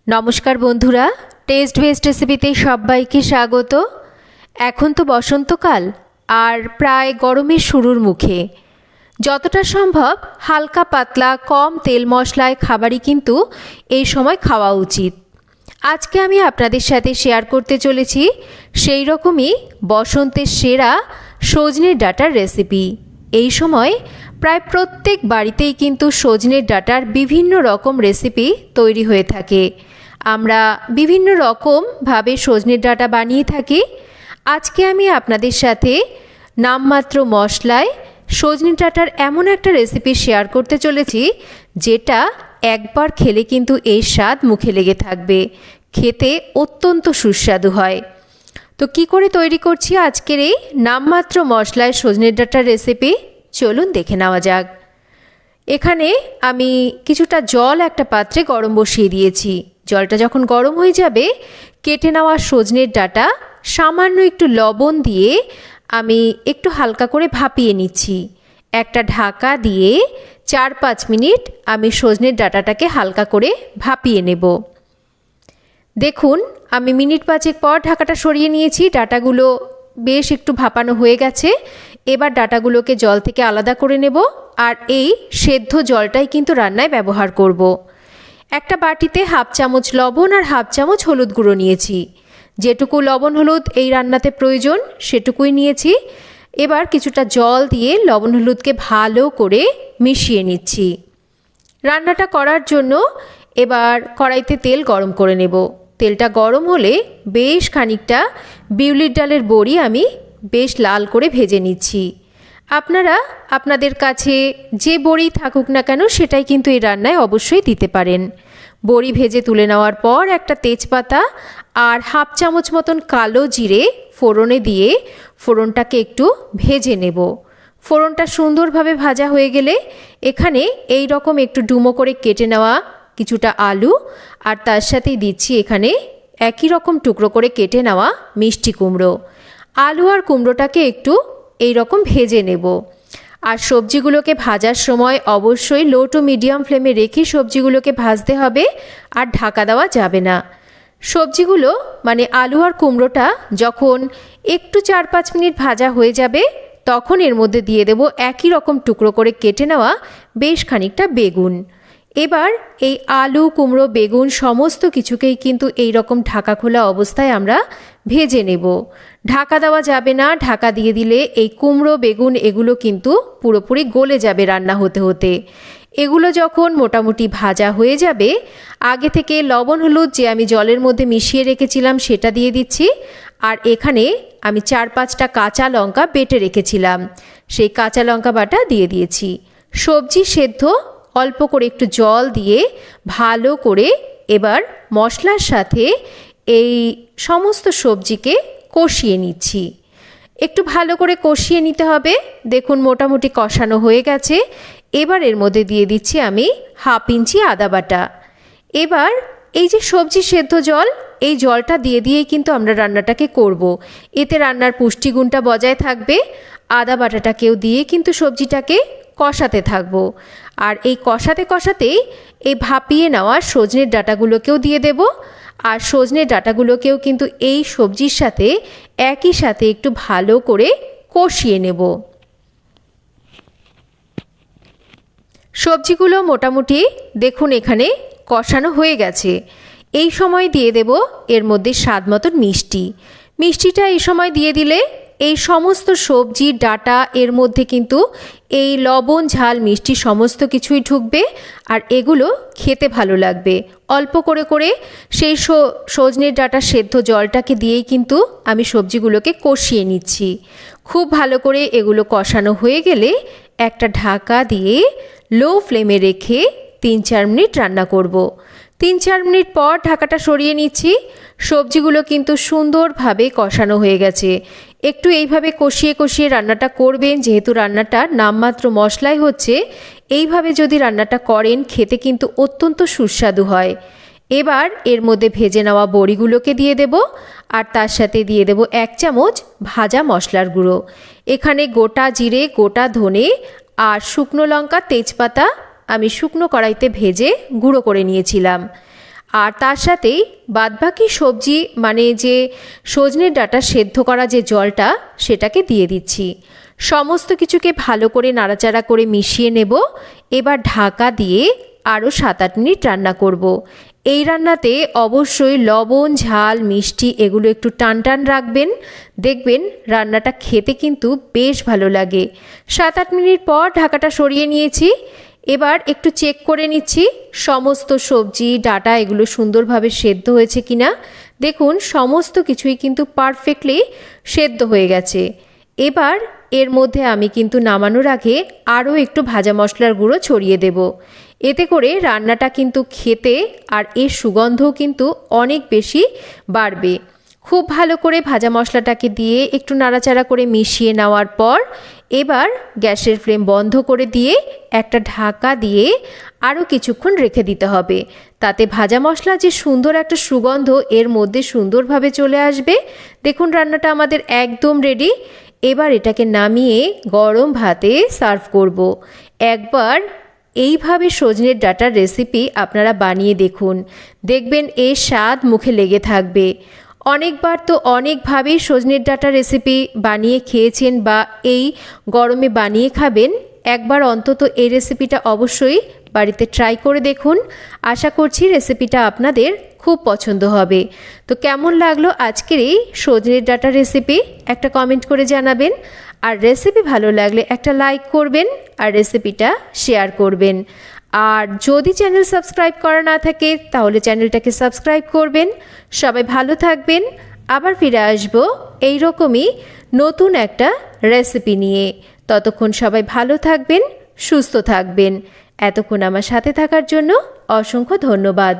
নমস্কার বন্ধুরা, test best রেসিপিতে সবাইকে স্বাগত। এখন তো বসন্তকাল আর প্রায় গরমের শুরুর মুখে। যতটা সম্ভব হালকা পাতলা কম তেল মশলায় খাবারই কিন্তু এই সময় খাওয়া উচিত। আজকে আমি আপনাদের সাথে শেয়ার করতে চলেছি সেই রকমই বসন্তের সেরা সজনের ডাঁটার রেসিপি। এই সময় প্রায় প্রত্যেক বাড়িতেই কিন্তু সজনের ডাঁটার বিভিন্ন রকম রেসিপি তৈরি হয়ে থাকে। আমরা বিভিন্ন রকমভাবে সজনের ডাঁটা বানিয়ে থাকি। আজকে আমি আপনাদের সাথে নামমাত্র মশলায় সজনে ডাঁটার এমন একটা রেসিপি শেয়ার করতে চলেছি যেটা একবার খেলে কিন্তু এর স্বাদ মুখে লেগে থাকবে, খেতে অত্যন্ত সুস্বাদু হয়। তো কি করে তৈরি করছি আজকের এই নামমাত্র মশলায় সজনের ডাঁটার রেসিপি, চলুন দেখে নেওয়া যাক। এখানে আমি কিছুটা জল একটা পাত্রে গরম বসিয়ে দিয়েছি। জলটা যখন গরম হয়ে যাবে, কেটে নেওয়া সজনের ডাঁটা সামান্য একটু লবণ দিয়ে আমি একটু হালকা করে ভাপিয়ে নিচ্ছি। একটা ঢাকা দিয়ে 4-5 মিনিট আমি সজনের ডাঁটাটাকে হালকা করে ভাপিয়ে নেব। দেখুন আমি মিনিট 5 পর ঢাকাটা সরিয়ে নিয়েছি। ডাঁটাগুলো বেশ একটু ভাপানো হয়ে গেছে। এবার ডাঁটাগুলোকে জল থেকে আলাদা করে নেব আর এই সেদ্ধ জলটাই কিন্তু রান্নায় ব্যবহার করব। একটা বাটিতে 1/2 চামচ লবণ আর 1/2 চামচ হলুদ গুঁড়ো নিয়েছি। যেটুকু লবণ হলুদ এই রান্নাতে প্রয়োজন সেটুকুই নিয়েছি। এবার কিছুটা জল দিয়ে লবণ হলুদকে ভালো করে মিশিয়ে নিচ্ছি। রান্নাটা করার জন্য এবার কড়াইতে তেল গরম করে নেব। তেলটা গরম হলে বেশ খানিকটা বিউলির ডালের বড়ি আমি বেশ লাল করে ভেজে নিচ্ছি। আপনারা আপনাদের কাছে যে বড়ি থাকুক না কেন সেটাই কিন্তু এই রান্নায় অবশ্যই দিতে পারেন। বড়ি ভেজে তুলে নেওয়ার পর একটা তেজপাতা আর 1/2 চামচ মতন কালো জিরে ফোড়নে দিয়ে ফোড়নটাকে একটু ভেজে নেব। ফোড়নটা সুন্দরভাবে ভাজা হয়ে গেলে এখানে এই রকম একটু ডুমো করে কেটে নেওয়া কিছুটা আলু আর তার সাথেই দিচ্ছি এখানে একই রকম টুকরো করে কেটে নেওয়া মিষ্টি কুমড়ো। আলু আর কুমড়োটাকে একটু এই রকম ভেজে নেব। আর সবজিগুলোকে ভাজার সময় অবশ্যই লো টু মিডিয়াম ফ্লেমে রেখে সবজিগুলোকে ভাজতে হবে আর ঢাকা দেওয়া যাবে না। সবজিগুলো মানে আলু আর কুমড়োটা যখন একটু 4-5 মিনিট ভাজা হয়ে যাবে তখন এর মধ্যে দিয়ে দেব একই রকম টুকরো করে কেটে নেওয়া বেশ খানিকটা বেগুন। এবার এই আলু কুমড়ো বেগুন সমস্ত কিছুকেই কিন্তু এই রকম ঢাকা খোলা অবস্থায় আমরা ভেজে নেব। ঢাকা দেওয়া যাবে না। ঢাকা দিয়ে দিলে এই কুমড়ো বেগুন এগুলো কিন্তু পুরোপুরি গলে যাবে রান্না হতে হতে। এগুলো যখন মোটামুটি ভাজা হয়ে যাবে আগে থেকে লবণ হলুদ যে আমি জলের মধ্যে মিশিয়ে রেখেছিলাম সেটা দিয়ে দিচ্ছি। আর এখানে আমি 4-5টা কাঁচা লঙ্কা বেটে রেখেছিলাম, সেই কাঁচা লঙ্কা বাটা দিয়ে দিয়েছি। সবজি সেদ্ধ অল্প করে একটু জল দিয়ে ভালো করে এবার মশলার সাথে এই সমস্ত সবজিকে কষিয়ে নিচ্ছি। একটু ভালো করে কষিয়ে নিতে হবে। দেখুন মোটামুটি কষানো হয়ে গেছে। এবার এর মধ্যে দিয়ে দিচ্ছি আমি 1/2 ইঞ্চি আদা বাটা। এবার এই যে সবজি সেদ্ধ জল, এই জলটা দিয়ে দিয়েই কিন্তু আমরা রান্নাটাকে করব। এতে রান্নার পুষ্টিগুণটা বজায় থাকবে। আদা বাটাটাকেও দিয়ে কিন্তু সবজিটাকে কষাতে থাকবো। আর এই কষাতে কষাতেই এই ভাপিয়ে নেওয়া সজনের ডাঁটাগুলোকেও দিয়ে দেব। আর সজনের ডাঁটাগুলোকেও কিন্তু এই সবজির সাথে একই সাথে একটু ভালো করে কষিয়ে নেব। সবজিগুলো মোটামুটি দেখুন এখানে কষানো হয়ে গেছে। এই সময় দিয়ে দেব এর মধ্যে স্বাদ মতন মিষ্টি। মিষ্টিটা এই সময় দিয়ে দিলে এই সমস্ত সবজি ডাঁটা এর মধ্যে কিন্তু এই লবণ ঝাল মিষ্টি সমস্ত কিছুই ঢুকবে আর এগুলো খেতে ভালো লাগবে। অল্প করে করে সেই সজনের ডাঁটা সেদ্ধ জলটাকে দিয়েই কিন্তু আমি সবজিগুলোকে কষিয়ে নিচ্ছি। খুব ভালো করে এগুলো কষানো হয়ে গেলে একটা ঢাকা দিয়ে লো ফ্লেমে রেখে 3-4 মিনিট রান্না করব। 3-4 মিনিট পর ঢাকাটা সরিয়ে নিচ্ছি। সবজিগুলো কিন্তু সুন্দরভাবে কষানো হয়ে গেছে। একটু এইভাবে কষিয়ে কষিয়ে রান্নাটা করবেন, যেহেতু রান্নাটা নামমাত্র মশলায় হচ্ছে। এইভাবে যদি রান্নাটা করেন খেতে কিন্তু অত্যন্ত সুস্বাদু হয়। এবার এর মধ্যে ভেজে নেওয়া বড়িগুলোকে দিয়ে দেব আর তার সাথে দিয়ে দেব 1 চামচ ভাজা মশলার গুঁড়ো। এখানে গোটা জিরে, গোটা ধনে আর শুকনো লঙ্কা তেজপাতা আমি শুকনো কড়াইতে ভেজে গুঁড়ো করে নিয়েছিলাম। আর তার সাথেই বাদবাকি সবজি মানে যে সজনের ডাঁটা সেদ্ধ করা যে জলটা সেটাকে দিয়ে দিচ্ছি। সমস্ত কিছুকে ভালো করে নাড়াচাড়া করে মিশিয়ে নেব। এবার ঢাকা দিয়ে আরও 7-8 মিনিট রান্না করব। এই রান্নাতে অবশ্যই লবণ, ঝাল, মিষ্টি এগুলো একটু টান টান রাখবেন। দেখবেন রান্নাটা খেতে কিন্তু বেশ ভালো লাগে। 7-8 মিনিট পর ঢাকাটা সরিয়ে নিয়েছি। এবার একটু চেক করে নিচ্ছি সমস্ত সবজি, ডাঁটা এগুলো সুন্দরভাবে সেদ্ধ হয়েছে কিনা। দেখুন সমস্ত কিছুই কিন্তু পারফেক্টলি সেদ্ধ হয়ে গেছে। এবার এর মধ্যে আমি কিন্তু নামানোর আগে আরও একটু ভাজা মশলার গুঁড়ো ছড়িয়ে দেব। এতে করে রান্নাটা কিন্তু খেতে আর এর সুগন্ধও কিন্তু অনেক বেশি বাড়বে। খুব ভালো করে ভাজা মশলাটাকে দিয়ে একটু নাড়াচাড়া করে মিশিয়ে নেওয়ার পর এবার গ্যাসের ফ্লেম বন্ধ করে দিয়ে একটা ঢাকা দিয়ে আরও কিছুক্ষণ রেখে দিতে হবে। তাতে ভাজা মশলা যে সুন্দর একটা সুগন্ধ এর মধ্যে সুন্দরভাবে চলে আসবে। দেখুন রান্নাটা আমাদের একদম রেডি। এবার এটাকে নামিয়ে গরম ভাতে সার্ভ করব। একবার এইভাবে সজনের ডাঁটার রেসিপি আপনারা বানিয়ে দেখুন, দেখবেন এর স্বাদ মুখে লেগে থাকবে। অনেকবার তো অনেকভাবেই সজনের ডাঁটার রেসিপি বানিয়ে খেয়েছেন বা এই গরমে বানিয়ে খাবেন। একবার অন্তত এই রেসিপিটা অবশ্যই বাড়িতে ট্রাই করে দেখুন। আশা করছি রেসিপিটা আপনাদের খুব পছন্দ হবে। তো কেমন লাগলো আজকের এই সজনের ডাঁটার রেসিপি একটা কমেন্ট করে জানাবেন। আর রেসিপি ভালো লাগলে একটা লাইক করবেন আর রেসিপিটা শেয়ার করবেন। আর যদি চ্যানেল সাবস্ক্রাইব করা না থাকে তাহলে চ্যানেলটাকে সাবস্ক্রাইব করবেন। সবাই ভালো থাকবেন। আবার ফিরে আসবো এইরকমই নতুন একটা রেসিপি নিয়ে। ততক্ষণ সবাই ভালো থাকবেন, সুস্থ থাকবেন। এতক্ষণ আমার সাথে থাকার জন্য অসংখ্য ধন্যবাদ।